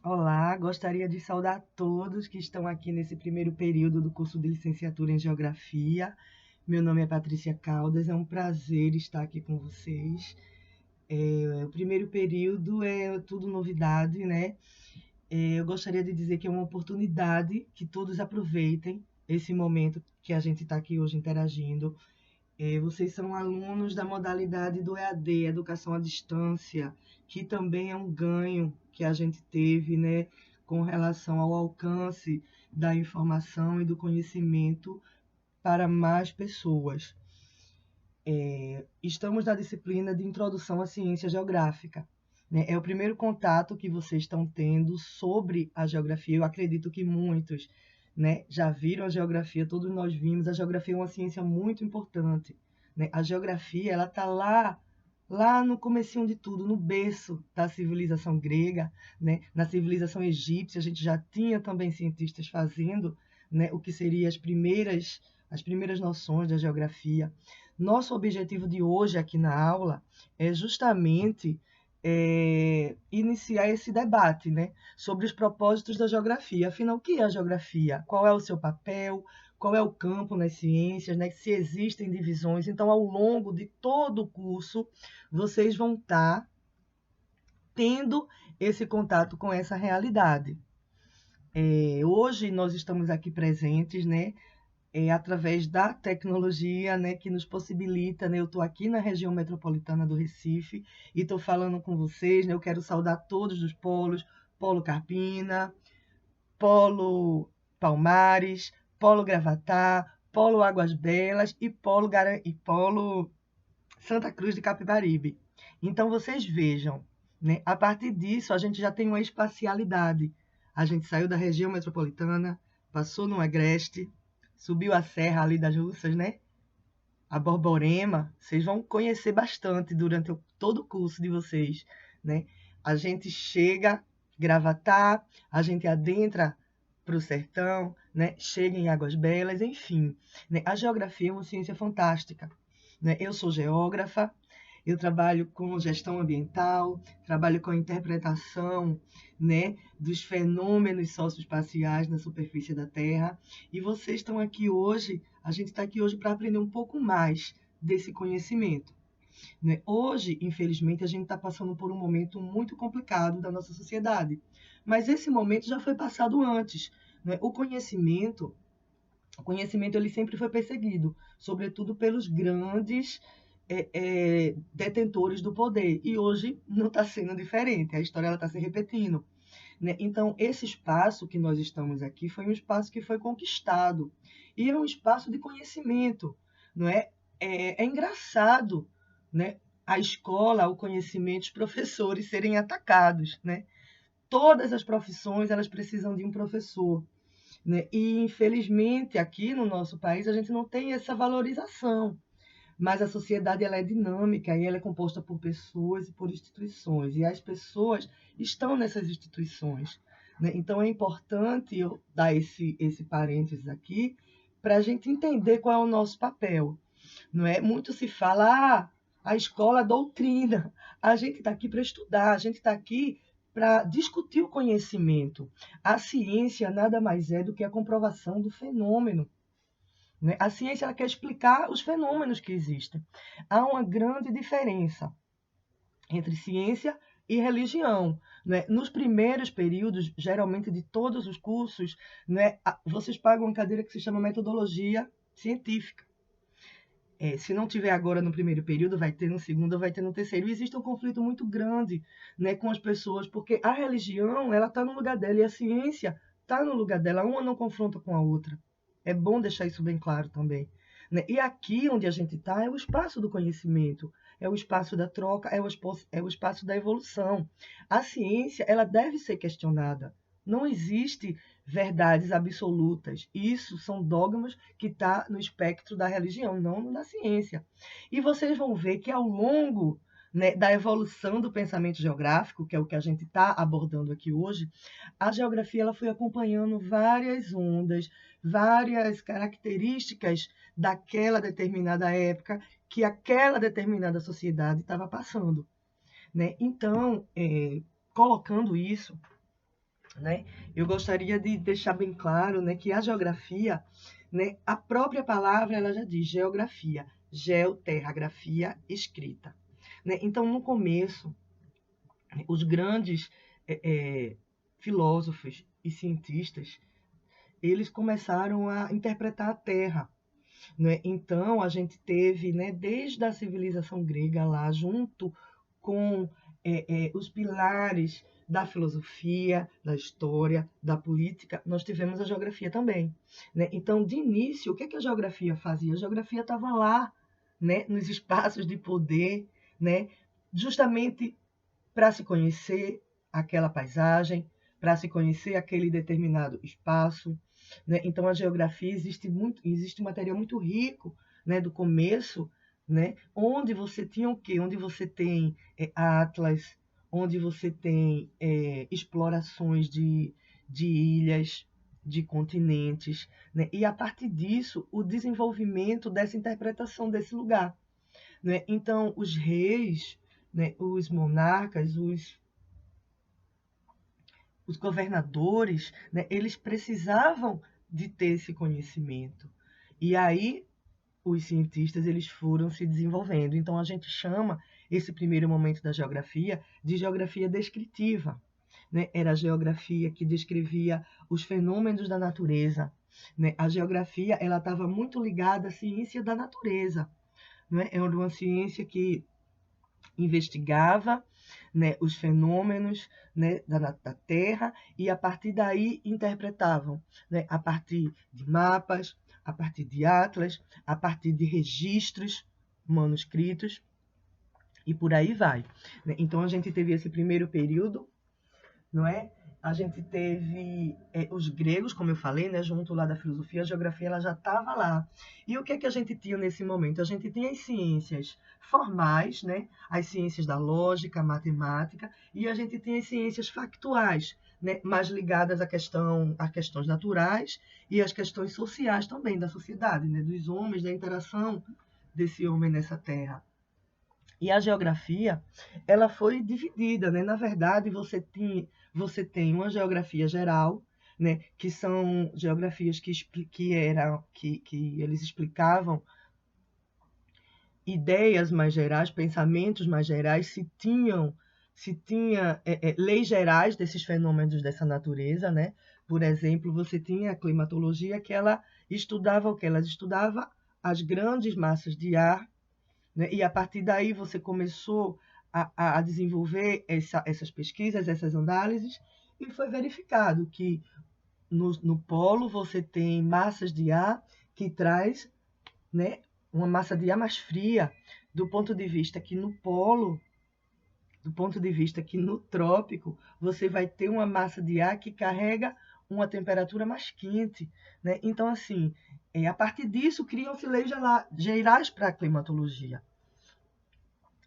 Olá, gostaria de saudar todos que estão aqui nesse primeiro período do curso de licenciatura em Geografia. Meu nome é Patrícia Caldas, é um prazer estar aqui com vocês. O primeiro período é tudo novidade, né? Eu gostaria de dizer que é uma oportunidade que todos aproveitem esse momento que a gente está aqui hoje interagindo. Vocês são alunos da modalidade do EAD, Educação à Distância, que também é um ganho que a gente teve, né, com relação ao alcance da informação e do conhecimento para mais pessoas. Estamos na disciplina de Introdução à Ciência Geográfica. Né? É o primeiro contato que vocês estão tendo sobre a geografia. Eu acredito que muitos, né, já viram a geografia, todos nós vimos. A geografia é uma ciência muito importante. Né? A geografia ela está lá no comecinho de tudo, no berço da civilização grega, né? Na civilização egípcia a gente já tinha também cientistas fazendo, né, o que seriam as primeiras noções da geografia. Nosso objetivo de hoje aqui na aula é justamente iniciar esse debate, né, sobre os propósitos da geografia. Afinal, o que é a geografia? Qual é o seu papel? Qual é o campo nas ciências? Né? Se existem divisões. Então, ao longo de todo o curso, vocês vão estar tendo esse contato com essa realidade. Hoje nós estamos aqui presentes, né, através da tecnologia, né, que nos possibilita, né, eu estou aqui na região metropolitana do Recife e estou falando com vocês, né, eu quero saudar todos os polos, Polo Carpina, Polo Palmares, Polo Gravatá, Polo Águas Belas e Polo Santa Cruz de Capibaribe. Então vocês vejam, né, a partir disso a gente já tem uma espacialidade. A gente saiu da região metropolitana, passou no Agreste, subiu a serra ali das Russas, né? A Borborema, vocês vão conhecer bastante durante todo o curso de vocês, né? A gente chega, Gravatá, a gente adentra para o sertão, né? Chega em Águas Belas, enfim. Né? A geografia é uma ciência fantástica. Né? Eu sou geógrafa, eu trabalho com gestão ambiental, trabalho com a interpretação, né, dos fenômenos socioespaciais na superfície da Terra. E vocês estão aqui hoje, a gente está aqui hoje para aprender um pouco mais desse conhecimento. Né? Hoje, infelizmente, a gente está passando por um momento muito complicado da nossa sociedade, mas esse momento já foi passado antes. Né? O conhecimento ele sempre foi perseguido, sobretudo pelos grandes detentores do poder. E hoje não está sendo diferente, a história está se repetindo. Né? Então, esse espaço que nós estamos aqui foi um espaço que foi conquistado. E é um espaço de conhecimento. Não é? É engraçado, né? A escola, o conhecimento, os professores serem atacados. Né? Todas as profissões elas precisam de um professor. Né? E, infelizmente, aqui no nosso país, a gente não tem essa valorização. Mas a sociedade ela é dinâmica e ela é composta por pessoas e por instituições. E as pessoas estão nessas instituições. Né? Então, é importante eu dar esse parênteses aqui para a gente entender qual é o nosso papel. Não é? Muito se fala, a escola doutrina. A gente está aqui para estudar, a gente está aqui para discutir o conhecimento. A ciência nada mais é do que a comprovação do fenômeno. Né? A ciência ela quer explicar os fenômenos que existem. Há uma grande diferença entre ciência e religião. Né? Nos primeiros períodos, geralmente de todos os cursos, né, vocês pagam uma cadeira que se chama metodologia científica. Se não tiver agora no primeiro período, vai ter no segundo, vai ter no terceiro. E existe um conflito muito grande, né, com as pessoas, porque a religião ela está no lugar dela e a ciência está no lugar dela. Uma não confronta com a outra. É bom deixar isso bem claro também. Né? E aqui onde a gente está é o espaço do conhecimento, é o espaço da troca, é o espaço da evolução. A ciência ela deve ser questionada. Não existe verdades absolutas. Isso são dogmas que estão no espectro da religião, não da ciência. E vocês vão ver que ao longo, né, da evolução do pensamento geográfico, que é o que a gente está abordando aqui hoje, a geografia ela foi acompanhando várias ondas, várias características daquela determinada época que aquela determinada sociedade estava passando. Né? Então, colocando isso, né? Eu gostaria de deixar bem claro, né, que a geografia, né, a própria palavra ela já diz geografia, geo, terra, grafia, escrita, né? Então, no começo, os grandes filósofos e cientistas, eles começaram a interpretar a Terra, né? Então, a gente teve, né, desde a civilização grega lá, junto com os pilares da filosofia, da história, da política, nós tivemos a geografia também, né? Então, de início, o que a geografia fazia? A geografia estava lá, né, nos espaços de poder, né, justamente para se conhecer aquela paisagem, para se conhecer aquele determinado espaço, né? Então a geografia existe um material muito rico, né, do começo, né, onde você tinha o quê? Onde você tem atlas, onde você tem explorações de ilhas, de continentes, né? E a partir disso o desenvolvimento dessa interpretação desse lugar, né? Então os reis, né, os monarcas, os governadores, né, eles precisavam de ter esse conhecimento. E aí os cientistas eles foram se desenvolvendo. Então a gente chama esse primeiro momento da geografia de geografia descritiva, né? Era a geografia que descrevia os fenômenos da natureza, né? A geografia ela estava muito ligada à ciência da natureza, né? Era uma ciência que investigava, né, os fenômenos, né, da Terra e a partir daí interpretavam, né, a partir de mapas, a partir de atlas, a partir de registros manuscritos e por aí vai, né? Então a gente teve esse primeiro período, não é? A gente teve os gregos, como eu falei, né, junto lá da filosofia, a geografia ela já estava lá. E o que é que a gente tinha nesse momento? A gente tinha as ciências formais, né, as ciências da lógica, a matemática, e a gente tinha as ciências factuais, né, mais ligadas a questões naturais e às questões sociais também da sociedade, né, dos homens, da interação desse homem nessa terra. E a geografia, ela foi dividida, né? Na verdade, você tem uma geografia geral, né? Que são geografias que eles explicavam ideias mais gerais, pensamentos mais gerais, se tinha leis gerais desses fenômenos dessa natureza, né? Por exemplo, você tinha a climatologia que ela estudava o que? Ela estudava as grandes massas de ar, né? E a partir daí você começou a desenvolver essas pesquisas, essas análises, e foi verificado que no polo você tem massas de ar que traz, né, uma massa de ar mais fria, do ponto de vista que no polo, do ponto de vista que no trópico, você vai ter uma massa de ar que carrega uma temperatura mais quente, né? Então, assim, a partir disso, criam-se leis gerais para a climatologia.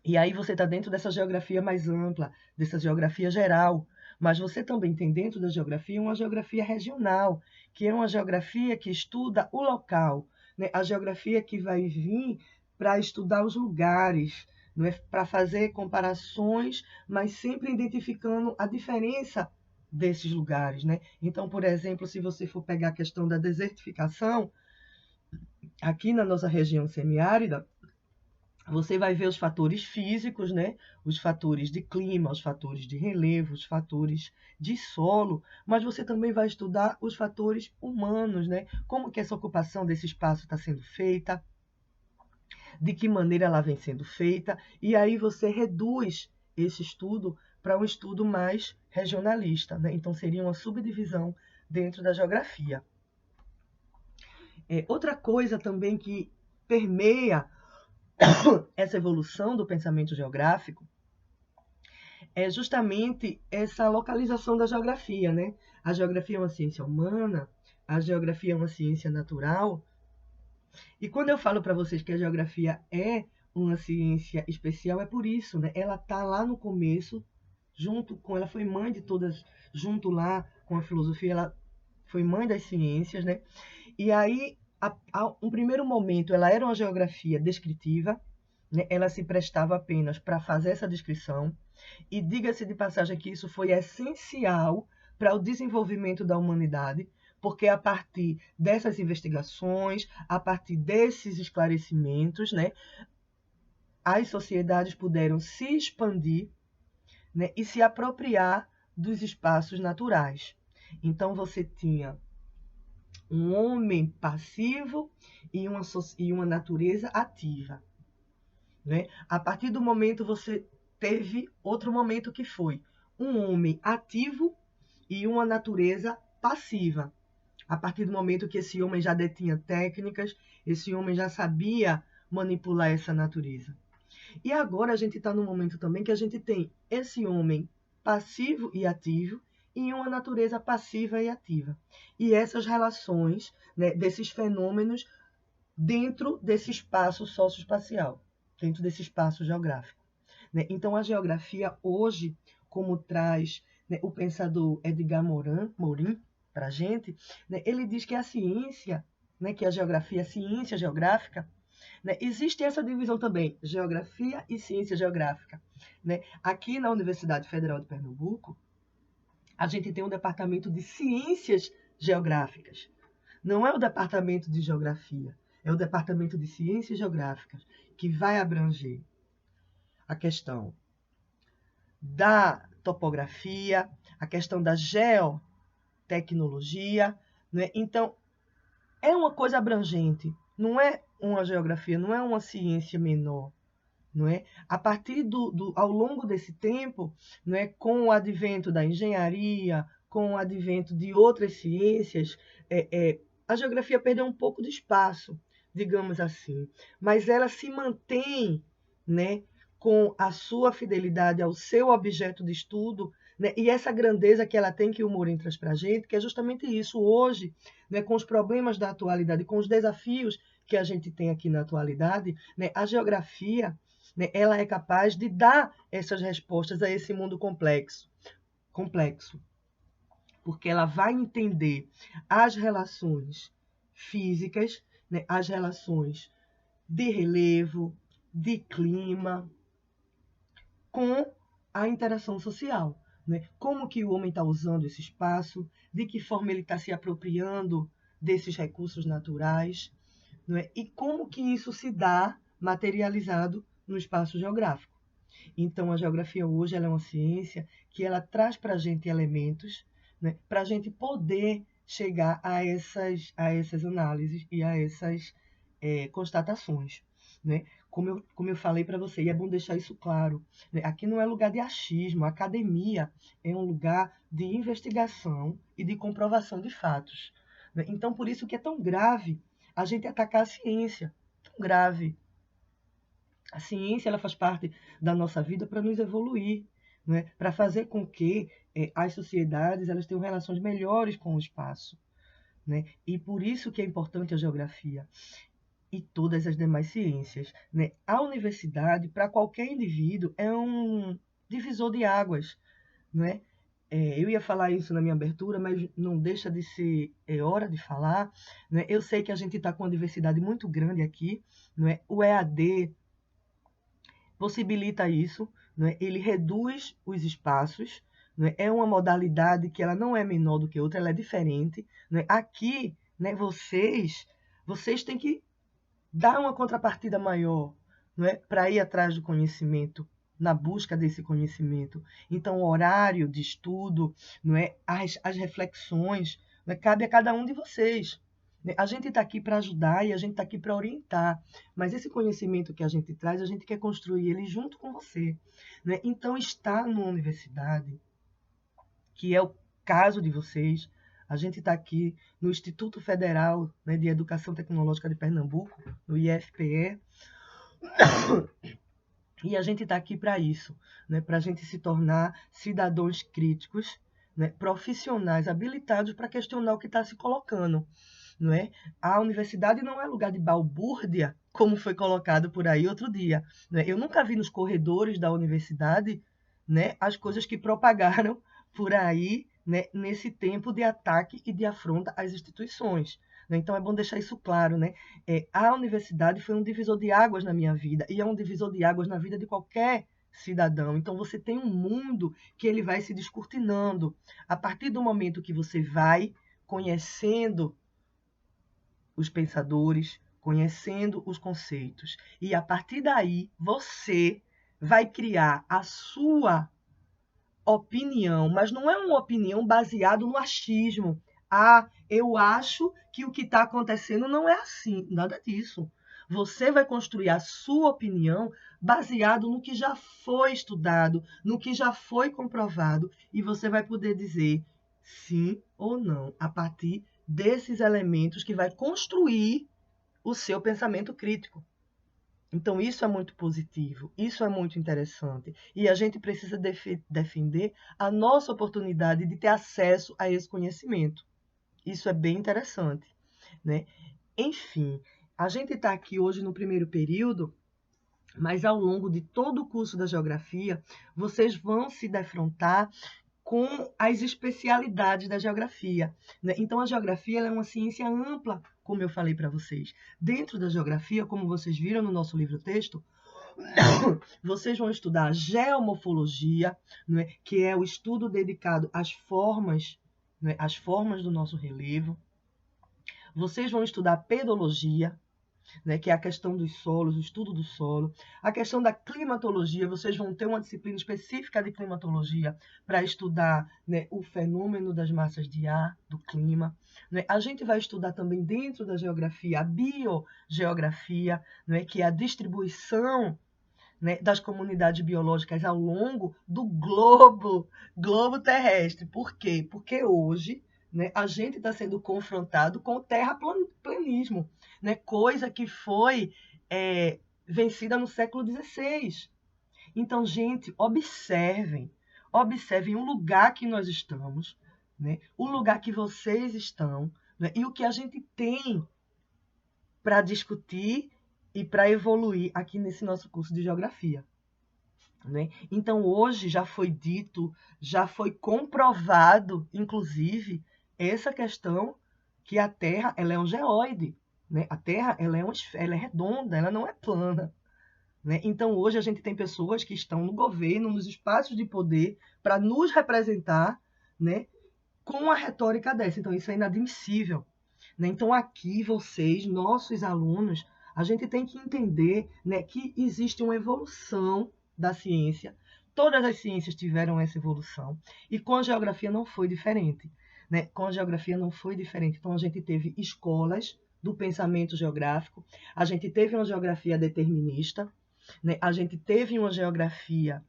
E aí você está dentro dessa geografia mais ampla, dessa geografia geral, mas você também tem dentro da geografia uma geografia regional, que é uma geografia que estuda o local, né? A geografia que vai vir para estudar os lugares, não é? Para fazer comparações, mas sempre identificando a diferença desses lugares, né? Então, por exemplo, se você for pegar a questão da desertificação, aqui na nossa região semiárida, você vai ver os fatores físicos, né? Os fatores de clima, os fatores de relevo, os fatores de solo, mas você também vai estudar os fatores humanos, né? Como que essa ocupação desse espaço está sendo feita, de que maneira ela vem sendo feita, e aí você reduz esse estudo para um estudo mais regionalista, né? Então seria uma subdivisão dentro da geografia. Outra coisa também que permeia essa evolução do pensamento geográfico é justamente essa localização da geografia, né? A geografia é uma ciência humana, a geografia é uma ciência natural. E quando eu falo para vocês que a geografia é uma ciência especial, é por isso, né? Ela tá lá no começo, ela foi mãe de todas, junto lá com a filosofia, ela foi mãe das ciências, né? E aí, um primeiro momento, ela era uma geografia descritiva, né? Ela se prestava apenas para fazer essa descrição. E diga-se de passagem que isso foi essencial para o desenvolvimento da humanidade, porque a partir dessas investigações, a partir desses esclarecimentos, né, as sociedades puderam se expandir, né, e se apropriar dos espaços naturais. Então, você tinha um homem passivo e uma natureza ativa. Né? A partir do momento, você teve outro momento que foi um homem ativo e uma natureza passiva. A partir do momento que esse homem já detinha técnicas, esse homem já sabia manipular essa natureza. E agora a gente está num momento também que a gente tem esse homem passivo e ativo e uma natureza passiva e ativa. E essas relações, né, desses fenômenos dentro desse espaço socioespacial, dentro desse espaço geográfico. Né? Então, a geografia hoje, como traz, né, o pensador Edgar Morin para a gente, né, ele diz que a ciência, né, que a geografia é a ciência geográfica, né, existe essa divisão também, geografia e ciência geográfica. Né? Aqui na Universidade Federal de Pernambuco, a gente tem um departamento de ciências geográficas. Não é o departamento de geografia, é o departamento de ciências geográficas, que vai abranger a questão da topografia, a questão da geotecnologia. Né? Então, é uma coisa abrangente, não é uma geografia, não é uma ciência menor. Não é? A partir ao longo desse tempo, não é, com o advento da engenharia, com o advento de outras ciências, a geografia perdeu um pouco de espaço, digamos assim, mas ela se mantém, né, com a sua fidelidade ao seu objeto de estudo, né, e essa grandeza que ela tem, que o Morin traz para a gente, que é justamente isso. Hoje, né, com os problemas da atualidade, com os desafios que a gente tem aqui na atualidade, né, a geografia, né, ela é capaz de dar essas respostas a esse mundo complexo, porque ela vai entender as relações físicas, né, as relações de relevo, de clima, com a interação social. Né? Como que o homem está usando esse espaço, de que forma ele está se apropriando desses recursos naturais, não é? E como que isso se dá materializado no espaço geográfico. Então, a geografia hoje ela é uma ciência que ela traz para a gente elementos, né, para a gente poder chegar a essas análises e a essas constatações. Né? Como eu falei para você, e é bom deixar isso claro, né? Aqui não é lugar de achismo, a academia é um lugar de investigação e de comprovação de fatos. Né? Então, por isso que é tão grave a gente atacar a ciência, tão grave. A ciência ela faz parte da nossa vida para nos evoluir, né? Para fazer com que as sociedades elas tenham relações melhores com o espaço. Né? E por isso que é importante a geografia e todas as demais ciências. Né? A universidade, para qualquer indivíduo, é um divisor de águas. Né? Eu ia falar isso na minha abertura, mas não deixa de ser hora de falar. Né? Eu sei que a gente está com uma diversidade muito grande aqui. Né? O EAD possibilita isso, né? Ele reduz os espaços, né? É uma modalidade que ela não é menor do que outra, ela é diferente. Né? Aqui, né, vocês têm que dar uma contrapartida maior, né, para ir atrás do conhecimento, na busca desse conhecimento. Então, o horário de estudo, não é, as reflexões, né, cabe a cada um de vocês. A gente está aqui para ajudar e a gente está aqui para orientar, mas esse conhecimento que a gente traz, a gente quer construir ele junto com você. Né? Então, estar numa universidade, que é o caso de vocês, a gente está aqui no Instituto Federal, né, de Educação Tecnológica de Pernambuco, no IFPE, e a gente está aqui para isso, né, para a gente se tornar cidadãos críticos, né, profissionais habilitados para questionar o que está se colocando. Não é? A universidade não é lugar de balbúrdia, como foi colocado por aí outro dia. Não é? Eu nunca vi nos corredores da universidade, né, as coisas que propagaram por aí, né, nesse tempo de ataque e de afronta às instituições. Né? Então é bom deixar isso claro. Né? A universidade foi um divisor de águas na minha vida e é um divisor de águas na vida de qualquer cidadão. Então, você tem um mundo que ele vai se descortinando. A partir do momento que você vai conhecendo os pensadores, conhecendo os conceitos. E a partir daí, você vai criar a sua opinião, mas não é uma opinião baseada no achismo. Ah, eu acho que o que está acontecendo não é assim. Nada disso. Você vai construir a sua opinião baseado no que já foi estudado, no que já foi comprovado, e você vai poder dizer sim ou não a partir desses elementos que vai construir o seu pensamento crítico. Então, isso é muito positivo, isso é muito interessante. E a gente precisa defender a nossa oportunidade de ter acesso a esse conhecimento. Isso é bem interessante, né? Enfim, a gente está aqui hoje no primeiro período, mas ao longo de todo o curso da geografia, vocês vão se defrontar com as especialidades da geografia, né? Então, a geografia ela é uma ciência ampla, como eu falei para vocês. Dentro da geografia, como vocês viram no nosso livro-texto, vocês vão estudar geomorfologia, né? Que é o estudo dedicado às formas, né? Às formas do nosso relevo. Vocês vão estudar pedologia, né, que é a questão dos solos, o estudo do solo. A questão da climatologia, vocês vão ter uma disciplina específica de climatologia para estudar, né, o fenômeno das massas de ar, do clima. Né? A gente vai estudar também dentro da geografia a biogeografia, né, que é a distribuição, né, das comunidades biológicas ao longo do globo terrestre. Por quê? Porque hoje, né, a gente está sendo confrontado com o terraplanismo, né, coisa que foi vencida no século XVI. Então, gente, observem o lugar que nós estamos, né, o lugar que vocês estão, né, e o que a gente tem para discutir e para evoluir aqui nesse nosso curso de geografia. Né? Então, hoje já foi dito, já foi comprovado, inclusive, essa questão que a Terra ela é um geóide. Né? A Terra ela é redonda, ela não é plana. Né? Então, hoje a gente tem pessoas que estão no governo, nos espaços de poder, para nos representar, né, com a retórica dessa. Então, isso é inadmissível. Né? Então, aqui, vocês, nossos alunos, a gente tem que entender, né, que existe uma evolução da ciência. Todas as ciências tiveram essa evolução. E com a geografia não foi diferente. Né? Com a geografia não foi diferente. Então, a gente teve escolas do pensamento geográfico, a gente teve uma geografia determinista, né? A gente teve uma geografia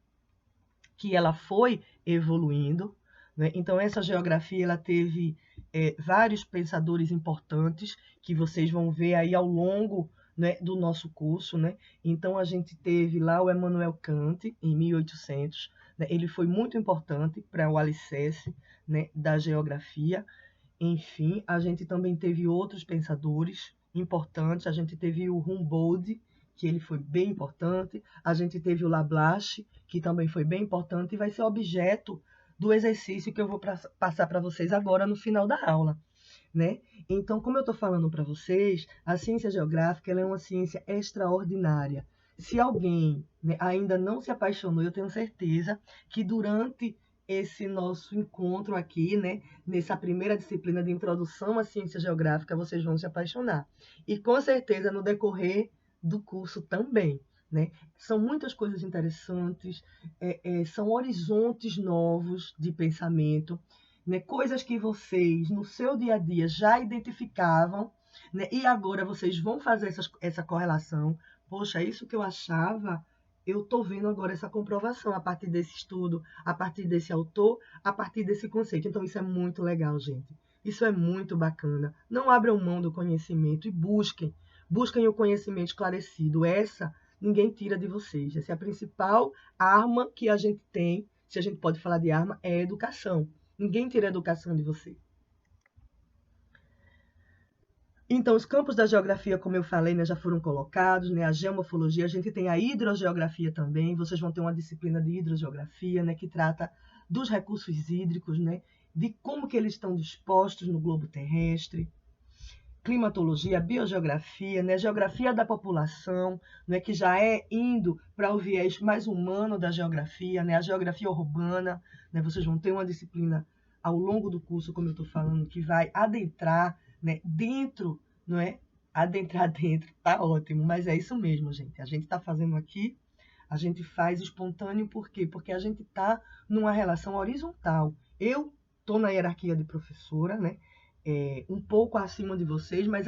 que ela foi evoluindo. Né? Então, essa geografia ela teve vários pensadores importantes que vocês vão ver aí ao longo, né, do nosso curso. Né? Então, a gente teve lá o Immanuel Kant, em 1800. Né? Ele foi muito importante para o alicerce, né, da geografia. Enfim, a gente também teve outros pensadores importantes. A gente teve o Humboldt, que ele foi bem importante. A gente teve o Laplace, que também foi bem importante e vai ser objeto do exercício que eu vou passar para vocês agora no final da aula. Né? Então, como eu estou falando para vocês, a ciência geográfica ela é uma ciência extraordinária. Se alguém, né, ainda não se apaixonou, eu tenho certeza que durante esse nosso encontro aqui, né, nessa primeira disciplina de introdução à ciência geográfica, vocês vão se apaixonar. E com certeza no decorrer do curso também. Né? São muitas coisas interessantes, são horizontes novos de pensamento, né? Coisas que vocês, no seu dia a dia, já identificavam, né? E agora vocês vão fazer essa correlação. Poxa, isso que eu achava, eu estou vendo agora essa comprovação a partir desse estudo, a partir desse autor, a partir desse conceito. Então, isso é muito legal, gente. Isso é muito bacana. Não abram mão do conhecimento e busquem o conhecimento esclarecido. Essa ninguém tira de vocês. Essa é a principal arma que a gente tem, se a gente pode falar de arma, é a educação. Ninguém tira a educação de você. Então, os campos da geografia, como eu falei, né, já foram colocados, né, a geomorfologia, a gente tem a hidrogeografia também, vocês vão ter uma disciplina de hidrogeografia, né, que trata dos recursos hídricos, né, de como que eles estão dispostos no globo terrestre. climatologia, biogeografia, né, geografia da população, né, que já é indo para o viés mais humano da geografia, né, a geografia urbana, né, vocês vão ter uma disciplina ao longo do curso, como eu estou falando, que vai adentrar, né, dentro, não é? Adentrar dentro, tá ótimo, mas é isso mesmo, gente. A gente está fazendo aqui, a gente faz espontâneo, por quê? Porque a gente está numa relação horizontal. Eu estou na hierarquia de professora, né? Um pouco acima de vocês, mas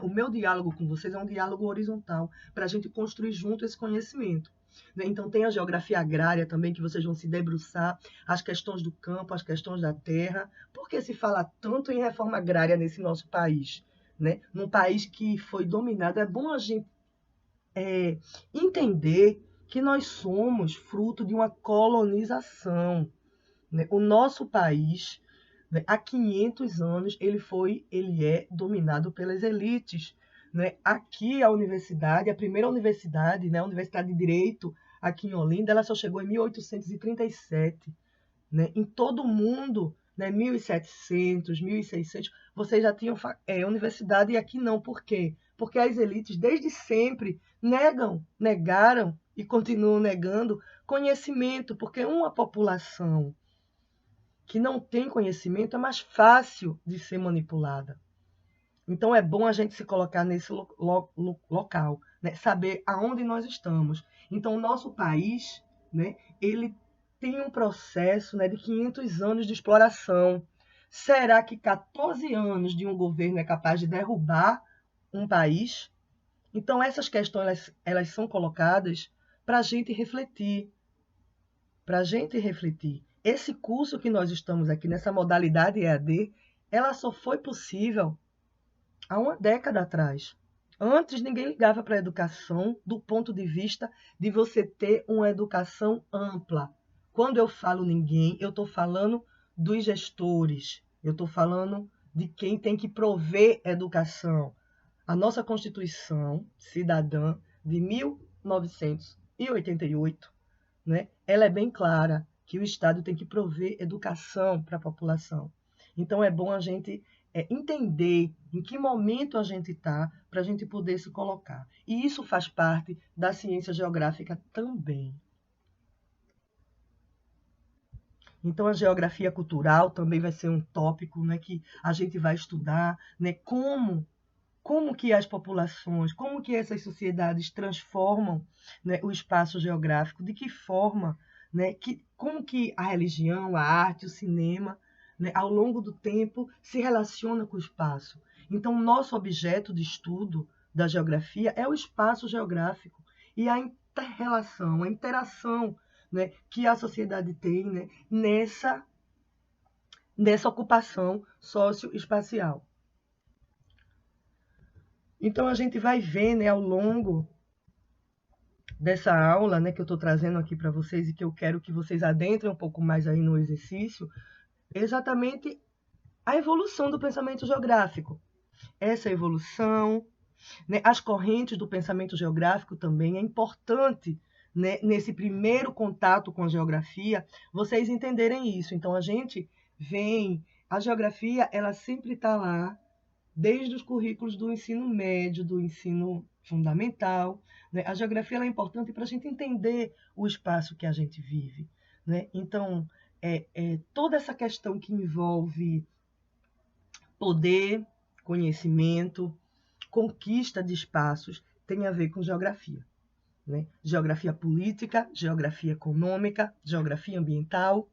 o meu diálogo com vocês é um diálogo horizontal, para a gente construir junto esse conhecimento. Né? Então, tem a geografia agrária também, que vocês vão se debruçar, as questões do campo, as questões da terra. Por que se fala tanto em reforma agrária nesse nosso país? Né? Num país que foi dominado, é bom a gente entender que nós somos fruto de uma colonização. Né? O nosso país, né, há 500 anos, ele é dominado pelas elites. Né? Aqui a universidade, a primeira universidade, né, a Universidade de Direito, aqui em Olinda, ela só chegou em 1837. Né? Em todo o mundo, né, 1700, 1600, vocês já tinham universidade e aqui não. Por quê? Porque as elites, desde sempre, negaram e continuam negando conhecimento, porque uma população que não tem conhecimento é mais fácil de ser manipulada. Então é bom a gente se colocar nesse local, né? Saber aonde nós estamos. Então o nosso país, né, ele tem um processo, né, de 500 anos de exploração. Será que 14 anos de um governo é capaz de derrubar um país? Então essas questões elas são colocadas para a gente refletir, Esse curso que nós estamos aqui, nessa modalidade EAD, ela só foi possível há uma década atrás. Antes, ninguém ligava para a educação do ponto de vista de você ter uma educação ampla. Quando eu falo ninguém, eu estou falando dos gestores, eu estou falando de quem tem que prover educação. A nossa Constituição Cidadã de 1988, né, ela é bem clara que o Estado tem que prover educação para a população. Então, é bom a gente entender em que momento a gente está para a gente poder se colocar. E isso faz parte da ciência geográfica também. Então, a geografia cultural também vai ser um tópico, né, que a gente vai estudar, né, como que as populações, como que essas sociedades transformam, né, o espaço geográfico, de que forma, né, como que a religião, a arte, o cinema, né, ao longo do tempo se relaciona com o espaço. Então, nosso objeto de estudo da geografia é o espaço geográfico e a inter-relação, a interação, né, que a sociedade tem, né, nessa ocupação socioespacial. Então, a gente vai ver, né, ao longo dessa aula, né, que eu estou trazendo aqui para vocês e que eu quero que vocês adentrem um pouco mais aí no exercício, exatamente a evolução do pensamento geográfico. Essa evolução, né, as correntes do pensamento geográfico também é importante, né, nesse primeiro contato com a geografia, vocês entenderem isso. Então, a geografia, ela sempre está lá, desde os currículos do ensino médio, do ensino fundamental. Né? A geografia é importante para a gente entender o espaço que a gente vive. Né? Então, toda essa questão que envolve poder, conhecimento, conquista de espaços, tem a ver com geografia. Né? Geografia política, geografia econômica, geografia ambiental.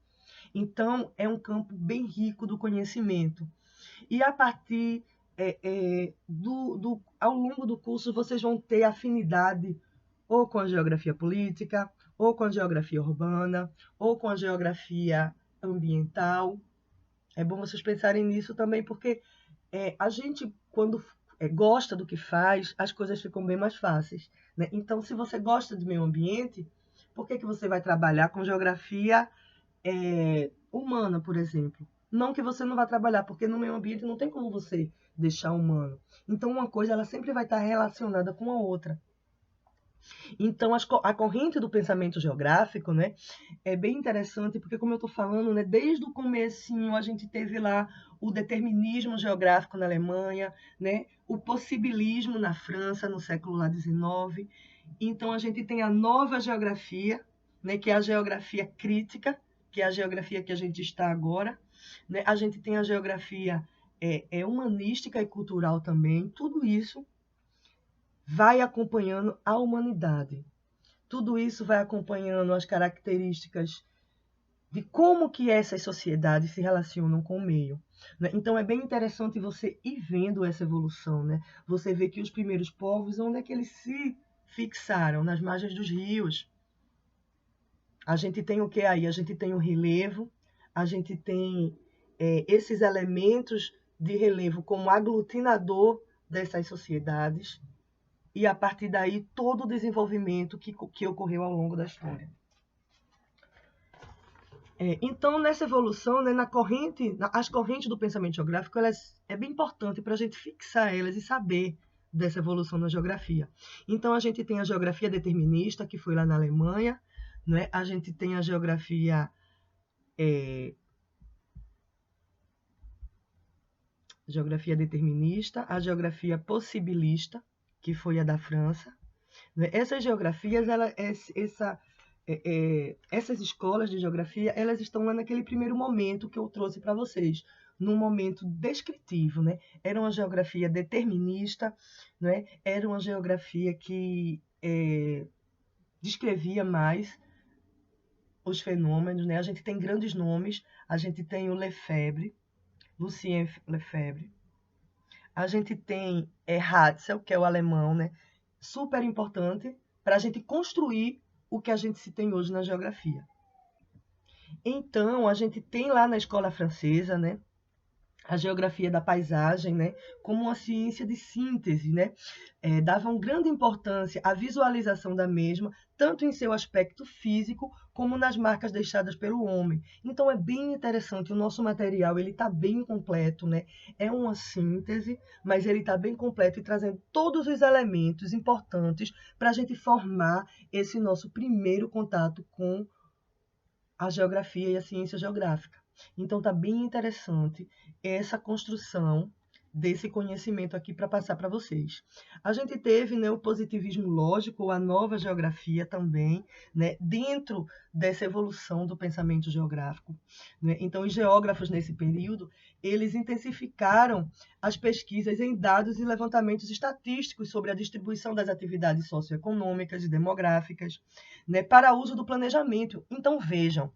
Então, é um campo bem rico do conhecimento. E a partir ao longo do curso, vocês vão ter afinidade ou com a geografia política, ou com a geografia urbana, ou com a geografia ambiental. É bom vocês pensarem nisso também, porque a gente, quando gosta do que faz, as coisas ficam bem mais fáceis. Né? Então, se você gosta de meio ambiente, por que você vai trabalhar com geografia humana, por exemplo? Não que você não vá trabalhar, porque no meio ambiente não tem como você deixar humano. Então, uma coisa ela sempre vai estar relacionada com a outra. Então, a corrente do pensamento geográfico, né, é bem interessante, porque, como eu estou falando, né, desde o comecinho a gente teve lá o determinismo geográfico na Alemanha, né, o possibilismo na França, no século XIX. Então, a gente tem a nova geografia, né, que é a geografia crítica, que é a geografia que a gente está agora. Né? A gente tem a geografia humanística e cultural também. Tudo isso vai acompanhando a humanidade. Tudo isso vai acompanhando as características de como que essas sociedades se relacionam com o meio. Né? Então, é bem interessante você ir vendo essa evolução. Né? Você vê que os primeiros povos, onde é que eles se fixaram? Nas margens dos rios. A gente tem o que aí? A gente tem o relevo, a gente tem esses elementos de relevo como aglutinador dessas sociedades, e a partir daí todo o desenvolvimento que ocorreu ao longo da história. Então, nessa evolução, né, as correntes do pensamento geográfico, é bem importante para a gente fixar elas e saber dessa evolução na geografia. Então, a gente tem a geografia determinista, que foi lá na Alemanha, né? A gente tem a geografia determinista, a geografia possibilista, que foi a da França. Né? Essas geografias, essas escolas de geografia, elas estão lá naquele primeiro momento que eu trouxe para vocês, num momento descritivo. Né? Era uma geografia determinista, né? Era uma geografia que descrevia mais os fenômenos. Né? A gente tem grandes nomes, a gente tem o Lefebvre, Lucien Lefebvre. A gente tem Hatzel, que é o alemão, né? Super importante para a gente construir o que a gente se tem hoje na geografia. Então, a gente tem lá na escola francesa, né, a geografia da paisagem, né, como uma ciência de síntese, né, davam grande importância à visualização da mesma, tanto em seu aspecto físico como nas marcas deixadas pelo homem. Então é bem interessante, o nosso material ele está bem completo, né? É uma síntese, mas ele está bem completo e trazendo todos os elementos importantes para a gente formar esse nosso primeiro contato com a geografia e a ciência geográfica. Então está bem interessante essa construção desse conhecimento aqui para passar para vocês. A gente teve, né, o positivismo lógico, a nova geografia também, né, dentro dessa evolução do pensamento geográfico. Né? Então, os geógrafos nesse período, eles intensificaram as pesquisas em dados e levantamentos estatísticos sobre a distribuição das atividades socioeconômicas e demográficas, né, para uso do planejamento. Então, vejam,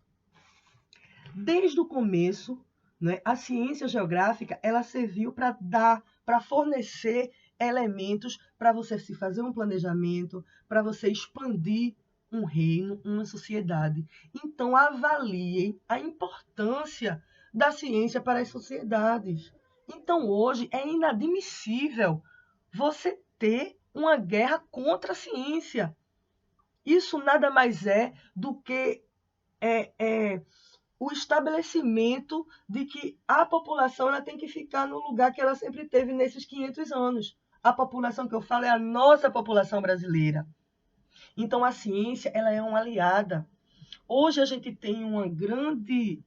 desde o começo, né, a ciência geográfica ela serviu para fornecer elementos para você se fazer um planejamento, para você expandir um reino, uma sociedade. Então, avaliem a importância da ciência para as sociedades. Então, hoje é inadmissível você ter uma guerra contra a ciência. Isso nada mais é do que o estabelecimento de que a população ela tem que ficar no lugar que ela sempre teve nesses 500 anos. A população que eu falo é a nossa população brasileira. Então, a ciência ela é uma aliada. Hoje a gente tem um grande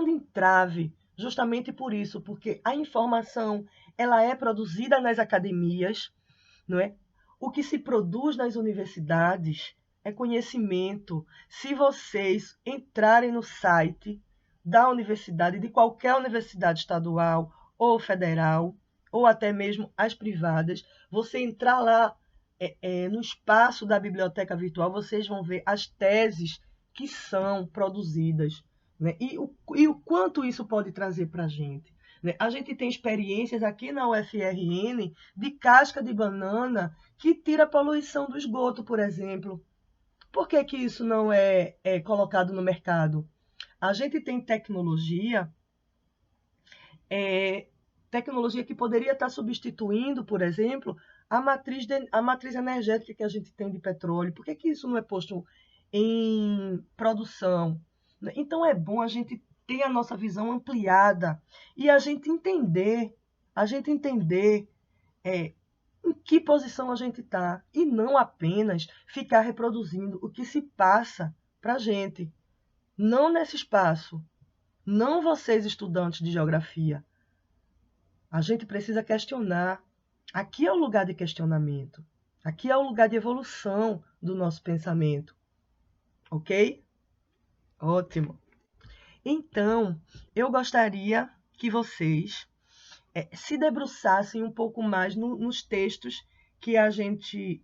entrave, justamente por isso, porque a informação ela é produzida nas academias, não é? O que se produz nas universidades é conhecimento. Se vocês entrarem no site da universidade, de qualquer universidade estadual ou federal, ou até mesmo as privadas, você entrar lá no espaço da biblioteca virtual, vocês vão ver as teses que são produzidas, né? E o quanto isso pode trazer para a gente. Né? A gente tem experiências aqui na UFRN de casca de banana que tira poluição do esgoto, por exemplo. Por que que isso não é colocado no mercado? A gente tem tecnologia que poderia estar substituindo, por exemplo, a matriz energética que a gente tem de petróleo. Por que que isso não é posto em produção? Então é bom a gente ter a nossa visão ampliada e a gente entender em que posição a gente está e não apenas ficar reproduzindo o que se passa para a gente. Não nesse espaço, não vocês estudantes de geografia. A gente precisa questionar. Aqui é o lugar de questionamento. Aqui é o lugar de evolução do nosso pensamento. Ok? Ótimo. Então, eu gostaria que vocês se debruçassem um pouco mais nos textos que a gente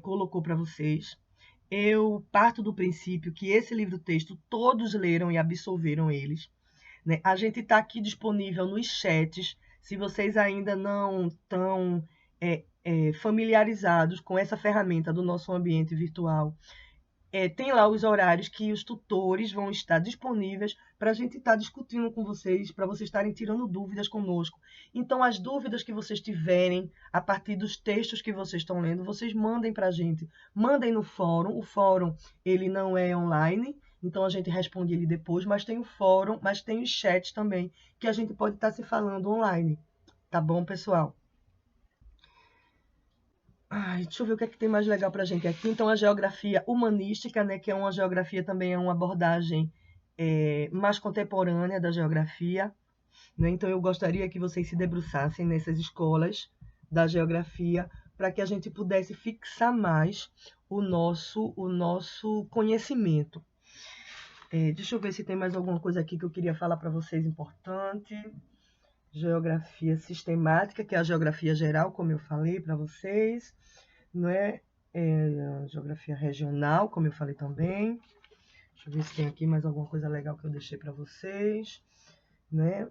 colocou para vocês. Eu parto do princípio que esse livro-texto todos leram e absorveram eles. Né? A gente está aqui disponível nos chats. Se vocês ainda não estão familiarizados com essa ferramenta do nosso ambiente virtual, tem lá os horários que os tutores vão estar disponíveis para a gente estar discutindo com vocês, para vocês estarem tirando dúvidas conosco. Então, as dúvidas que vocês tiverem a partir dos textos que vocês estão lendo, vocês mandem para a gente. Mandem no fórum. O fórum ele não é online, então a gente responde ele depois, mas tem o fórum, mas tem os chats também, que a gente pode estar se falando online. Tá bom, pessoal? Ai, deixa eu ver o que é que tem mais legal para a gente aqui. Então, a geografia humanística, né, que é uma geografia também, é uma abordagem mais contemporânea da geografia. Né? Então, eu gostaria que vocês se debruçassem nessas escolas da geografia para que a gente pudesse fixar mais o nosso conhecimento. Deixa eu ver se tem mais alguma coisa aqui que eu queria falar para vocês importante. Geografia sistemática, que é a geografia geral, como eu falei para vocês, não é? Geografia regional, como eu falei também. Deixa eu ver se tem aqui mais alguma coisa legal que eu deixei para vocês, né?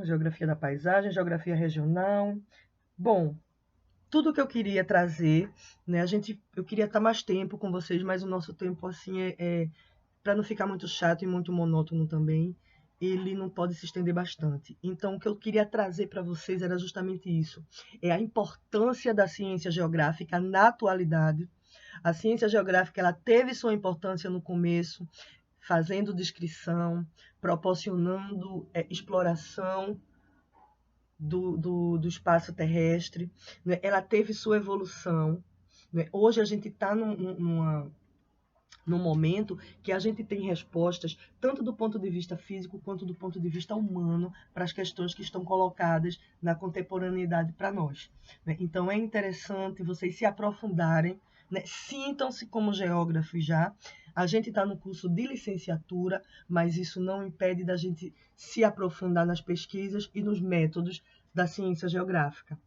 Geografia da paisagem, geografia regional. Bom, tudo que eu queria trazer, né? Eu queria estar mais tempo com vocês, mas o nosso tempo assim para não ficar muito chato e muito monótono também, ele não pode se estender bastante. Então, o que eu queria trazer para vocês era justamente isso. É a importância da ciência geográfica na atualidade. A ciência geográfica ela teve sua importância no começo, fazendo descrição, proporcionando exploração do espaço terrestre. Né? Ela teve sua evolução. Né? Hoje a gente está num momento que a gente tem respostas tanto do ponto de vista físico quanto do ponto de vista humano para as questões que estão colocadas na contemporaneidade para nós. Né? Então é interessante vocês se aprofundarem, né? Sintam-se como geógrafos já. A gente está no curso de licenciatura, mas isso não impede da gente se aprofundar nas pesquisas e nos métodos da ciência geográfica.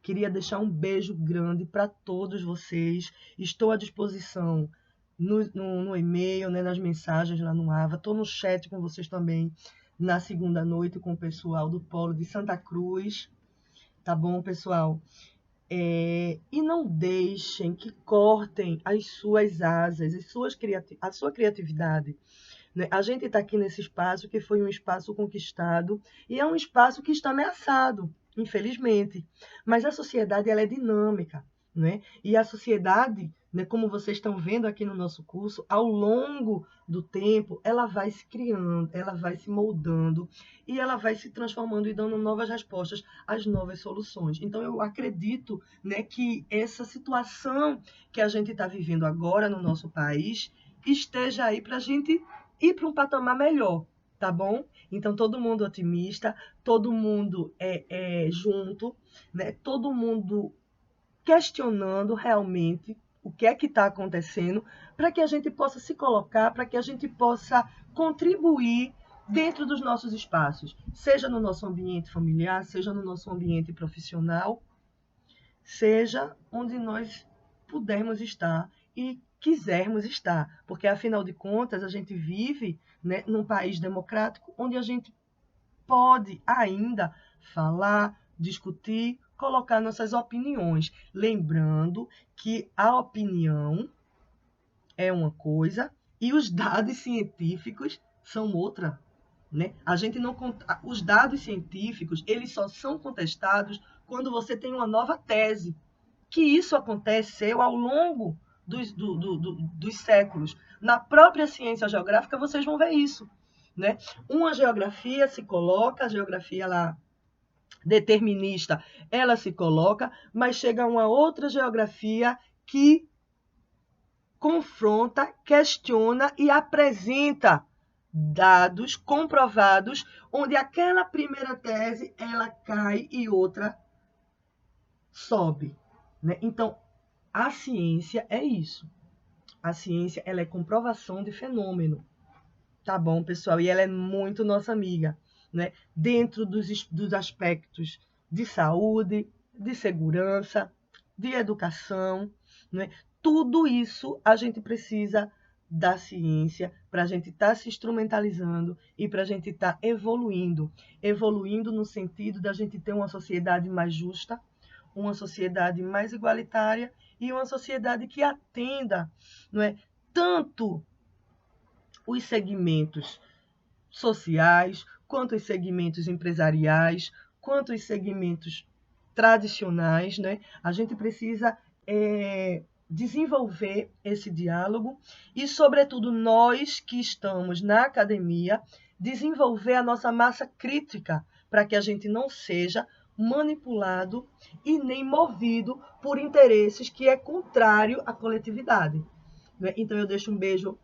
Queria deixar um beijo grande para todos vocês. Estou à disposição no e-mail, né, nas mensagens lá no AVA. Estou no chat com vocês também na segunda noite com o pessoal do Polo de Santa Cruz. Tá bom, pessoal? E não deixem que cortem as suas asas, a sua criatividade. Né? A gente está aqui nesse espaço que foi um espaço conquistado e é um espaço que está ameaçado, infelizmente. Mas a sociedade ela é dinâmica. Né? E a sociedade, né, como vocês estão vendo aqui no nosso curso, ao longo do tempo, ela vai se criando, ela vai se moldando e ela vai se transformando e dando novas respostas às novas soluções. Então, eu acredito, né, que essa situação que a gente está vivendo agora no nosso país esteja aí para a gente ir para um patamar melhor, tá bom? Então, todo mundo otimista, todo mundo junto, né? Todo mundo questionando realmente o que é que está acontecendo, para que a gente possa se colocar, para que a gente possa contribuir dentro dos nossos espaços, seja no nosso ambiente familiar, seja no nosso ambiente profissional, seja onde nós pudermos estar e quisermos estar, porque afinal de contas a gente vive, né, num país democrático onde a gente pode ainda falar, discutir, colocar nossas opiniões, lembrando que a opinião é uma coisa e os dados científicos são outra, né? A gente não os dados científicos, eles só são contestados quando você tem uma nova tese, que isso aconteceu ao longo dos séculos. Na própria ciência geográfica vocês vão ver isso. Né? Uma geografia se coloca, a geografia lá determinista, ela se coloca, mas chega uma outra geografia que confronta, questiona e apresenta dados comprovados, onde aquela primeira tese ela cai e outra sobe, né? Então, a ciência é isso. A ciência ela é comprovação de fenômeno, tá bom, pessoal? E ela é muito nossa amiga, né? Dentro dos aspectos de saúde, de segurança, de educação, né? Tudo isso a gente precisa da ciência para a gente estar se instrumentalizando e para a gente estar evoluindo. Evoluindo no sentido da gente ter uma sociedade mais justa, uma sociedade mais igualitária e uma sociedade que atenda, não é, tanto os segmentos sociais, quanto os segmentos empresariais, quanto os segmentos tradicionais, né? A gente precisa desenvolver esse diálogo e, sobretudo, nós que estamos na academia, desenvolver a nossa massa crítica para que a gente não seja manipulado e nem movido por interesses que é contrário à coletividade. Né? Então, eu deixo um beijo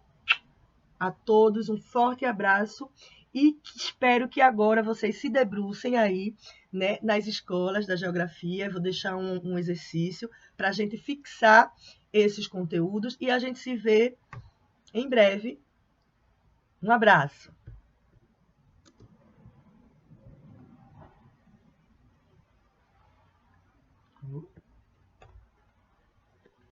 a todos, um forte abraço e espero que agora vocês se debrucem aí, né, nas escolas da geografia. Eu vou deixar um exercício para a gente fixar esses conteúdos e a gente se vê em breve. Um abraço.